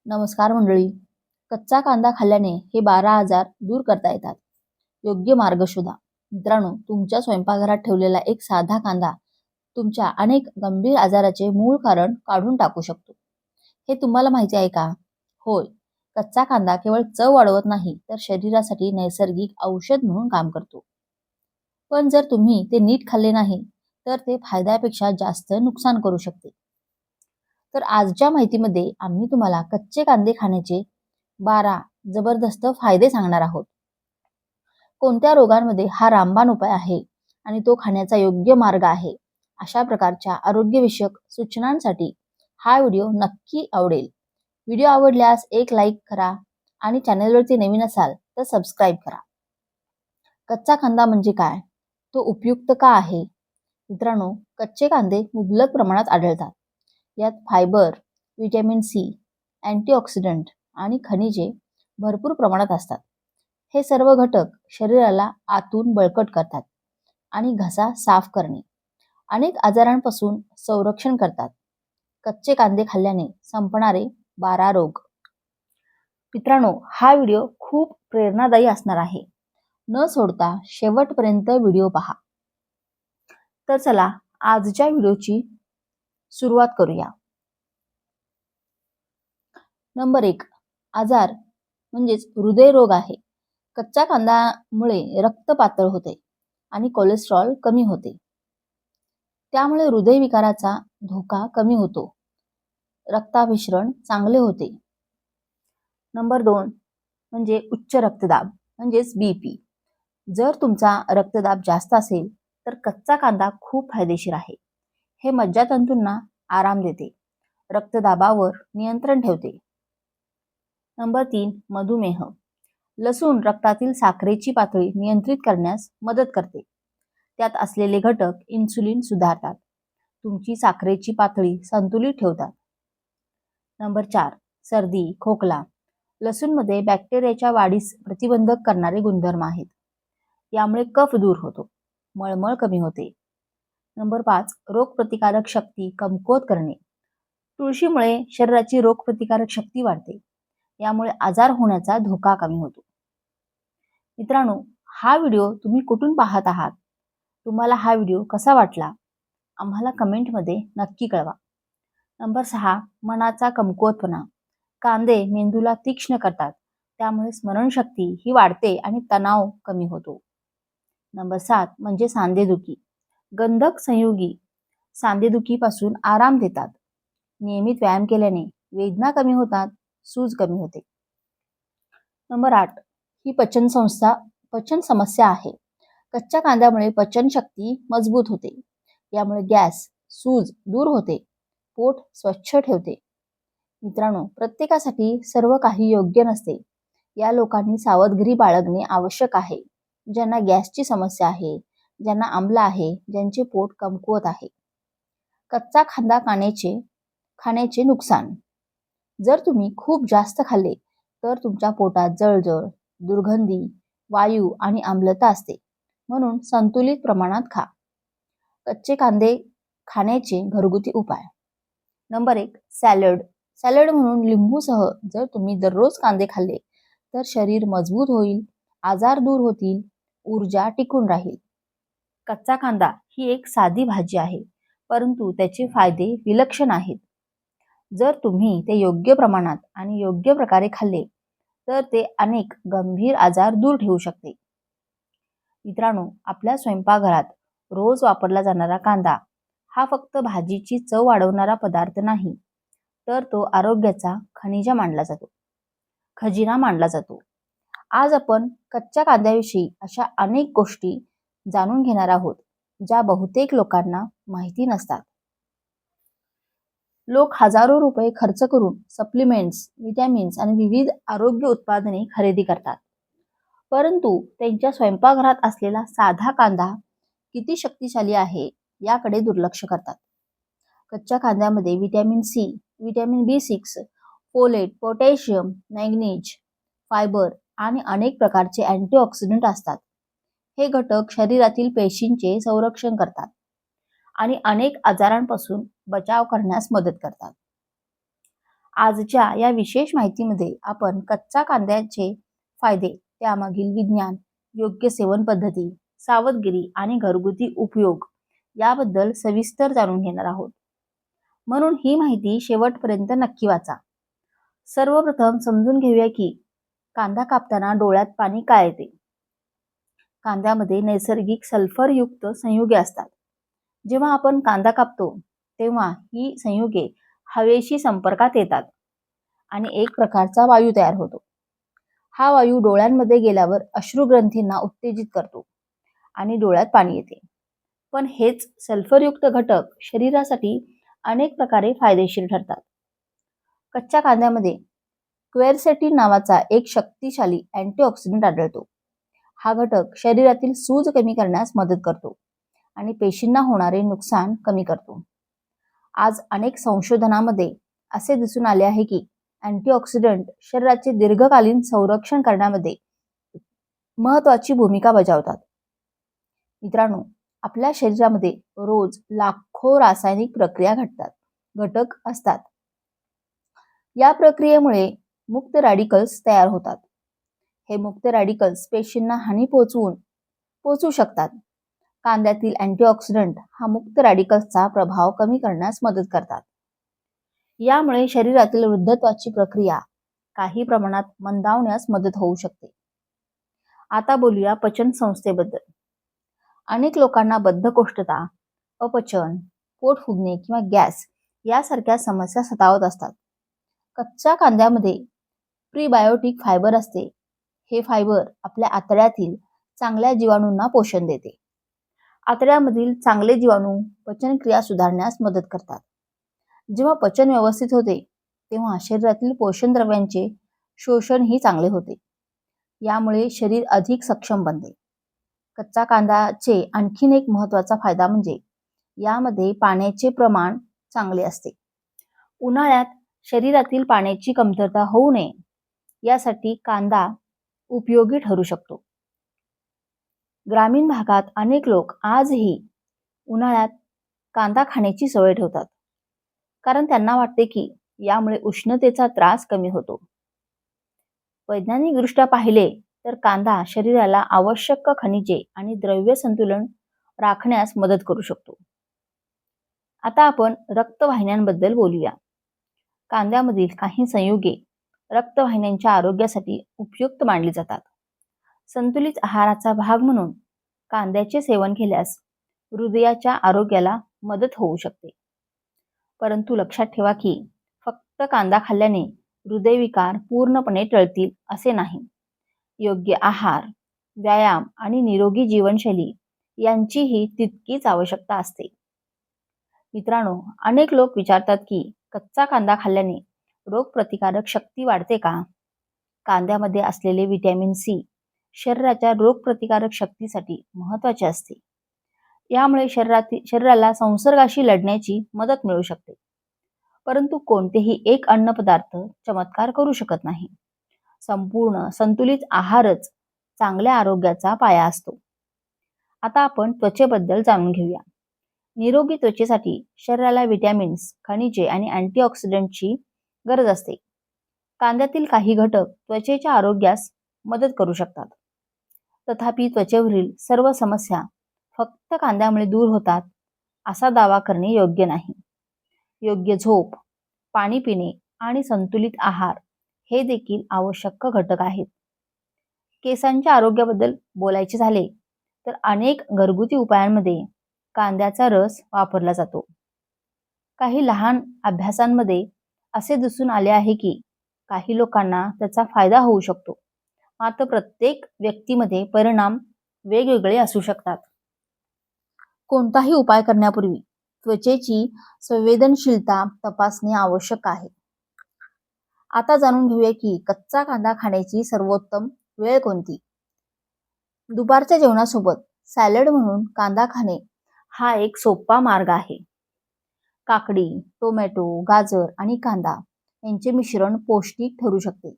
नमस्कार मंडळी. कच्चा कांदा खाल्ल्याने हे 12 आजार दूर करता येतात. योग्य मार्ग शोधा. मित्रांनो, तुमच्या स्वयंपाकघरात ठेवलेला एक साधा कांदा तुमच्या अनेक गंभीर आजाराचे मूळ कारण काढून टाकू शकतो. हे तुम्हाला माहिती आहे का? होय. कच्चा कांदा केवळ चव वाढवत नाही, तर शरीरासाठी नैसर्गिक औषध म्हणून काम करतो. पण जर तुम्ही ते नीट खाल्ले नाही, तर ते फायद्यापेक्षा जास्त नुकसान करू शकते. तर आजच्या माहितीमध्ये आम्ही तुम्हाला कच्चे कांदे खाण्याचे 12 जबरदस्त फायदे सांगणार आहोत. कोणत्या रोगांमध्ये हा रामबाण उपाय आहे आणि तो खाण्याचा योग्य मार्ग आहे, अशा प्रकारच्या आरोग्यविषयक सूचनांसाठी हा व्हिडिओ नक्की आवडेल. व्हिडिओ आवडल्यास एक लाईक करा आणि चॅनलवरती नवीन असाल तर सबस्क्राईब करा. कच्चा कांदा म्हणजे काय? तो उपयुक्त का आहे? मित्रांनो, कच्चे कांदे मुबलक प्रमाणात आढळतात. यात फायबर, व्हिटॅमिन सी, अँटीऑक्सिडंट आणि खनिजे भरपूर प्रमाणात असतात. हे सर्व घटक शरीराला आतून बळकट करतात आणि घसा साफ करणे, अनेक आजारांपासून संरक्षण करतात. कच्चे कांदे खाल्ल्याने संपणारे 12 रोग. मित्रांनो, हा व्हिडिओ खूप प्रेरणादायी असणार आहे. न सोडता शेवटपर्यंत व्हिडिओ पहा. तर चला आजच्या व्हिडिओची सुरुवात करूया. नंबर 1, आजार म्हणजेच हृदयरोग आहे. कच्च्या कांद्यामुळे रक्त पातळ होते आणि कोलेस्ट्रॉल कमी होते. त्यामुळे हृदयविकाराचा धोका कमी होतो. रक्ताभिसरण चांगले होते. नंबर 2 म्हणजे उच्च रक्तदाब म्हणजेच बीपी. जर तुमचा रक्तदाब जास्त असेल तर कच्चा कांदा खूप फायदेशीर आहे. हे मज्जातंतूंना आराम देते, रक्तदाबावर नियंत्रण ठेवते. नंबर 3 मधुमेह. लसूण रक्तातील साखरेची पातळी नियंत्रित करण्यास मदत करते. त्यात असलेले घटक इन्सुलिन सुधारतात, तुमची साखरेची पातळी संतुलित ठेवतात. नंबर 4 सर्दी, खोकला. लसूणमध्ये बॅक्टेरियाच्या वाढीस प्रतिबंधक करणारे गुणधर्म आहेत. यामुळे कफ दूर होतो, मळमळ कमी होते. नंबर 5 रोगप्रतिकारक शक्ती कमकुवत करणे. तुळशीमुळे शरीराची रोगप्रतिकारक शक्ती वाढते. यामुळे आजार होण्याचा धोका कमी होतो. मित्रांनो, हा व्हिडिओ तुम्ही कुठून पाहत आहात? तुम्हाला हा व्हिडिओ कसा वाटला? आम्हाला कमेंटमध्ये नक्की कळवा. नंबर 6 मनाचा कमकुवतपणा. कांदे मेंदूला तीक्ष्ण करतात, त्यामुळे स्मरणशक्ती ही वाढते आणि तणाव कमी होतो. नंबर 7 म्हणजे सांधेदुखी. गंधक संयुगी सांधेदुखीपासून आराम देतात. नियमित व्यायाम केल्याने वेदना कमी होतात, सूज कमी होते. नंबर 8 ही पचन समस्या आहे. कच्च्या कांद्यामुळे पचनशक्ती मजबूत होते. यामुळे गॅस, सूज दूर होते, पोट स्वच्छ ठेवते. मित्रांनो, प्रत्येकासाठी सर्व काही योग्य नसते. या लोकांनी सावधगिरी बाळगणे आवश्यक आहे. ज्यांना गॅसची समस्या आहे, ज्यांना आम्ल आहे, ज्यांचे पोट कमकुवत आहे. कच्चा कांदा खाण्याचे नुकसान. जर तुम्ही खूप जास्त खाल्ले तर तुमच्या पोटात जळजळ, दुर्गंधी, वायू आणि आम्लता असते. म्हणून संतुलित प्रमाणात खा. कच्चे कांदे खाण्याचे घरगुती उपाय. Number 1 salad. सॅलड म्हणून लिंबूसह जर तुम्ही दररोज कांदे खाल्ले तर शरीर मजबूत होईल, आजार दूर होतील, ऊर्जा टिकून राहील. कच्चा कांदा ही एक साधी भाजी आहे, परंतु त्याचे फायदे विलक्षण आहेत. जर तुम्ही ते योग्य प्रमाणात आणि योग्य प्रकारे खाल्ले तर ते अनेक गंभीर आजार दूर ठेवू शकते. मित्रांनो, आपल्या स्वयंपाकघरात रोज वापरला जाणारा कांदा हा फक्त भाजीची चव वाढवणारा पदार्थ नाही, तर तो आरोग्याचा खजिना मानला जातो. आज आपण कच्च्या कांद्याविषयी अशा अनेक गोष्टी जाणून घेणार आहोत, ज्या बहुतेक लोकांना माहिती नसतात. लोक हजारो रुपये खर्च करून सप्लिमेंट्स, विटॅमिन्स आणि विविध आरोग्य उत्पादने खरेदी करतात. परंतु त्यांच्या स्वयंपाकघरात असलेला साधा कांदा किती शक्तिशाली आहे याकडे दुर्लक्ष करतात. कच्च्या कांद्यामध्ये vitamin C, vitamin B6, folate, potassium, manganese, fibre आणि अनेक प्रकारचे अँटीऑक्सिडंट असतात. हे घटक शरीरातील पेशींचे संरक्षण करतात आणि अनेक आजारांपासून बचाव करण्यास मदत करतात. आजच्या या विशेष माहितीमध्ये आपण कच्च्या कांद्याचे फायदे, त्यामागील विज्ञान, योग्य सेवन पद्धती, सावधगिरी आणि घरगुती उपयोग याबद्दल सविस्तर जाणून घेणार आहोत. म्हणून ही माहिती शेवटपर्यंत नक्की वाचा. सर्वप्रथम समजून घेऊया की कांदा कापताना डोळ्यात पाणी का येते. कांद्यामध्ये नैसर्गिक सल्फरयुक्त संयुगे असतात. जेव्हा आपण कांदा कापतो तेव्हा ही संयुगे हवेशी संपर्कात येतात आणि एक प्रकारचा वायू तयार होतो. हा वायू डोळ्यांमध्ये गेल्यावर अश्रुग्रंथींना उत्तेजित करतो आणि डोळ्यात पाणी येते. पण हेच सल्फरयुक्त घटक शरीरासाठी अनेक प्रकारे फायदेशीर ठरतात. कच्च्या कांद्यामध्ये क्वेरसेटिन नावाचा एक शक्तिशाली अँटीऑक्सिडंट आढळतो. हा घटक शरीरातील सूज कमी करण्यास मदत करतो आणि पेशींना होणारे नुकसान कमी करतो. आज अनेक संशोधनामध्ये असे दिसून आले आहे की अँटीऑक्सिडंट शरीराचे दीर्घकालीन संरक्षण करण्यामध्ये महत्त्वाची भूमिका बजावतात. मित्रांनो, आपल्या शरीरामध्ये रोज लाखो रासायनिक प्रक्रिया घटक असतात. या प्रक्रियेमुळे मुक्त रॅडिकल्स तयार होतात. हे मुक्त रॅडिकल्स पेशींना हानी पोहोचू शकतात. कांद्यातील अँटीऑक्सिडंट हा मुक्त रॅडिकल्सचा प्रभाव कमी करण्यास मदत करतात. यामुळे शरीरातील वृद्धत्वाची प्रक्रिया काही प्रमाणात मंदावण्यास मदत होऊ शकते. आता बोलूया पचन संस्थेबद्दल. अनेक लोकांना बद्धकोष्ठता, अपचन, पोट फुगणे किंवा गॅस यासारख्या समस्या सतावत असतात. कच्च्या कांद्यामध्ये प्रीबायोटिक फायबर असते. हे फायबर आपल्या आतड्यातील चांगल्या जीवाणूंना पोषण देते. आतड्यामधील चांगले जीवाणू पचनक्रिया सुधारण्यास मदत करतात. जेव्हा पचन व्यवस्थित होते तेव्हा शरीरातील पोषण द्रव्यांचे शोषणही चांगले होते. यामुळे शरीर अधिक सक्षम बनते. कच्चा कांद्याचे आणखीन एक महत्त्वाचा फायदा म्हणजे यामध्ये पाण्याचे प्रमाण चांगले असते. उन्हाळ्यात शरीरातील पाण्याची कमतरता होऊ नये यासाठी कांदा उपयोगी ठरू शकतो. ग्रामीण भागात अनेक लोक आजही उन्हाळ्यात कांदा खाण्याची सवय ठेवतात, कारण त्यांना वाटते की यामुळे उष्णतेचा त्रास कमी होतो. वैज्ञानिकदृष्ट्या पाहिले तर कांदा शरीराला आवश्यक खनिजे आणि द्रव्य संतुलन राखण्यास मदत करू शकतो. आता आपण रक्तवाहिन्यांबद्दल बोलूया. कांद्यामधील काही संयुगे रक्तवाहिन्यांच्या आरोग्यासाठी उपयुक्त मानली जातात. संतुलित आहाराचा भाग म्हणून कांद्याचे सेवन केल्यास हृदयाच्या आरोग्याला मदत होऊ शकते. परंतु लक्षात ठेवा की फक्त कांदा खाल्ल्याने हृदयविकार पूर्णपणे टळतील असे नाही. योग्य आहार, व्यायाम आणि निरोगी जीवनशैली यांचीही तितकीच आवश्यकता असते. मित्रांनो, अनेक लोक विचारतात की कच्चा कांदा खाल्ल्याने रोगप्रतिकारक शक्ती वाढते का? कांद्यामध्ये असलेले व्हिटॅमिन सी शरीराच्या रोगप्रतिकारक शक्तीसाठी महत्त्वाचे असते. यामुळे शरीराला संसर्गाशी लढण्याची मदत मिळू शकते. परंतु कोणतेही एक अन्नपदार्थ चमत्कार करू शकत नाही. संपूर्ण संतुलित आहारच चांगल्या आरोग्याचा पाया असतो. आता आपण त्वचेबद्दल जाणून घेऊया. निरोगी त्वचेसाठी शरीराला व्हिटॅमिन्स, खनिजे आणि अँटीऑक्सिडंटची गरज असते. कांद्यातील काही घटक त्वचेच्या आरोग्यास मदत करू शकतात. तथापि त्वचेवरील सर्व समस्या फक्त कांद्यामुळे दूर होतात असा दावा करणे योग्य नाही. योग्य झोप, पाणी पिणे आणि संतुलित आहार हे देखील आवश्यक घटक आहेत. केसांच्या आरोग्याबद्दल बोलायचे झाले तर अनेक घरगुती उपायांमध्ये कांद्याचा रस वापरला जातो. काही लहान अभ्यासांमध्ये असे दिसून आले आहे की काही लोकांना त्याचा फायदा होऊ शकतो, मात्र प्रत्येक व्यक्तीमध्ये परिणाम वेगवेगळे असू शकतात. कोणताही उपाय करण्यापूर्वी त्वचेची संवेदनशीलता तपासणे आवश्यक आहे. आता जाणून घेऊया की कच्चा कांदा खाण्याची सर्वोत्तम वेळ कोणती. दुपारच्या जेवणासोबत सॅलड म्हणून कांदा खाणे हा एक सोपा मार्ग आहे. काकडी, टोमॅटो, गाजर आणि कांदा यांचे मिश्रण पौष्टिक ठरू शकते.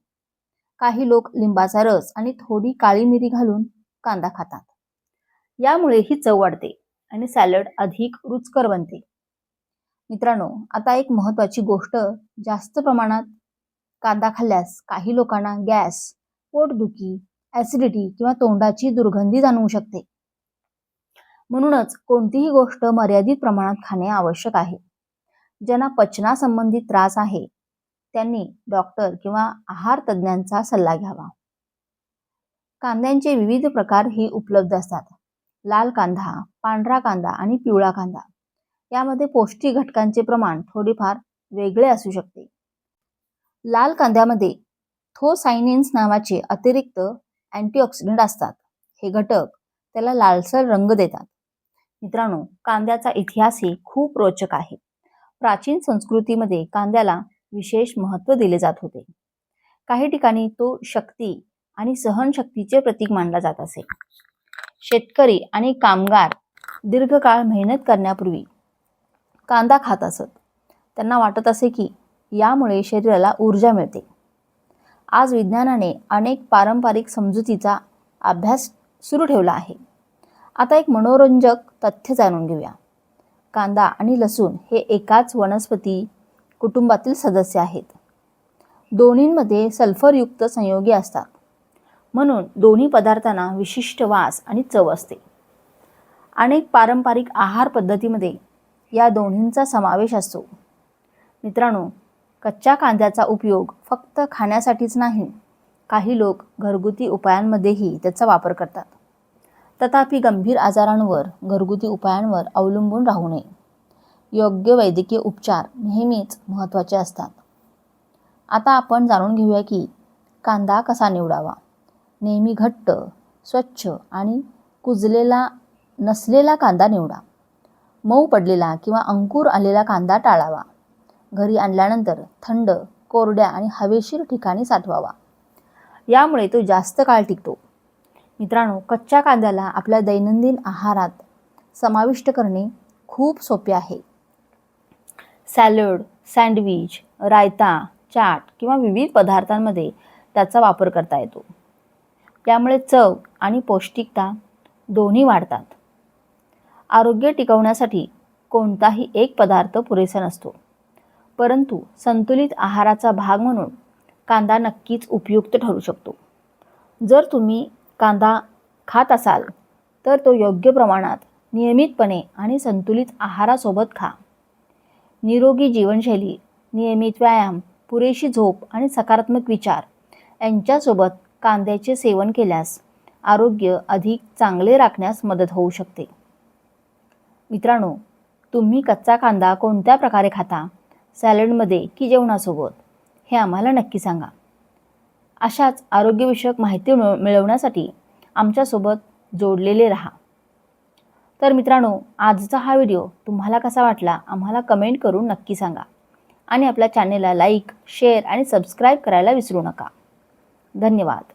काही लोक लिंबाचा रस आणि थोडी काळी मिरी घालून कांदा खातात. यामुळे ही चव वाढते आणि सॅलड अधिक रुचकर बनते. मित्रांनो, आता एक महत्त्वाची गोष्ट, जास्त प्रमाणात कांदा खाल्ल्यास काही लोकांना गॅस, पोटदुखी, ॲसिडिटी किंवा तोंडाची दुर्गंधी जाणवू शकते. म्हणूनच कोणतीही गोष्ट मर्यादित प्रमाणात खाणे आवश्यक आहे. ज्यांना पचनासंबंधी त्रास आहे त्यांनी डॉक्टर किंवा आहार तज्ज्ञांचा सल्ला घ्यावा. कांद्यांचे विविध प्रकार ही उपलब्ध असतात. लाल कांदा, पांढरा कांदा आणि पिवळा कांदा. यामध्ये पौष्टिक घटकांचे प्रमाण थोडेफार वेगळे असू शकते. लाल कांद्यामध्ये थोसायनिन्स नावाचे अतिरिक्त अँटीऑक्सिडंट असतात. हे घटक त्याला लालसर रंग देतात. मित्रांनो, कांद्याचा इतिहासही खूप रोचक आहे. प्राचीन संस्कृतीमध्ये कांद्याला विशेष महत्त्व दिले जात होते. काही ठिकाणी तो शक्ती आणि सहनशक्तीचे प्रतीक मानला जात असे. शेतकरी आणि कामगार दीर्घकाळ मेहनत करण्यापूर्वी कांदा खात असत. त्यांना वाटत असे की यामुळे शरीराला ऊर्जा मिळते. आज विज्ञानाने अनेक पारंपरिक समजुतीचा अभ्यास सुरू ठेवला आहे. आता एक मनोरंजक तथ्य जाणून घेऊया. कांदा आणि लसूण हे एकाच वनस्पती कुटुंबातील सदस्य आहेत. दोन्हींमध्ये सल्फरयुक्त संयोगी असतात. म्हणून दोन्ही पदार्थांना विशिष्ट वास आणि चव असते. अनेक पारंपरिक आहार पद्धतीमध्ये या दोन्हींचा समावेश असतो. मित्रांनो, कच्च्या कांद्याचा उपयोग फक्त खाण्यासाठीच नाही, काही लोक घरगुती उपायांमध्येही त्याचा वापर करतात. तथापि गंभीर आजारांवर घरगुती उपायांवर अवलंबून राहू नये. योग्य वैद्यकीय उपचार नेहमीच महत्त्वाचे असतात. आता आपण जाणून घेऊया की कांदा कसा निवडावा. नेहमी घट्ट, स्वच्छ आणि कुजलेला नसलेला कांदा निवडा. मऊ पडलेला किंवा अंकुर आलेला कांदा टाळावा. घरी आणल्यानंतर थंड, कोरड्या आणि हवेशीर ठिकाणी साठवावा. यामुळे तो जास्त काळ टिकतो. मित्रांनो, कच्च्या कांद्याला आपल्या दैनंदिन आहारात समाविष्ट करणे खूप सोपे आहे. सॅलड, सँडविच, रायता, चाट किंवा विविध पदार्थांमध्ये त्याचा वापर करता येतो. त्यामुळे चव आणि पौष्टिकता दोन्ही वाढतात. आरोग्य टिकवण्यासाठी कोणताही एक पदार्थ पुरेसा नसतो, परंतु संतुलित आहाराचा भाग म्हणून कांदा नक्कीच उपयुक्त ठरू शकतो. जर तुम्ही कांदा खात असाल तर तो योग्य प्रमाणात, नियमितपणे आणि संतुलित आहारासोबत खा. निरोगी जीवनशैली, नियमित व्यायाम, पुरेशी झोप आणि सकारात्मक विचार यांच्यासोबत कांद्याचे सेवन केल्यास आरोग्य अधिक चांगले राखण्यास मदत होऊ शकते. मित्रांनो, तुम्ही कच्चा कांदा कोणत्या प्रकारे खाता, सॅलडमध्ये की जेवणासोबत, हे आम्हाला नक्की सांगा. अशाच आरोग्यविषयक माहिती मिळवण्यासाठी आमच्यासोबत जोडलेले राहा. तर मित्रांनो, आजचा हा व्हिडिओ तुम्हाला कसा वाटला आम्हाला कमेंट करून नक्की सांगा. आणि आपल्या चॅनेलला लाईक, शेअर आणि सबस्क्राईब करायला विसरू नका. धन्यवाद.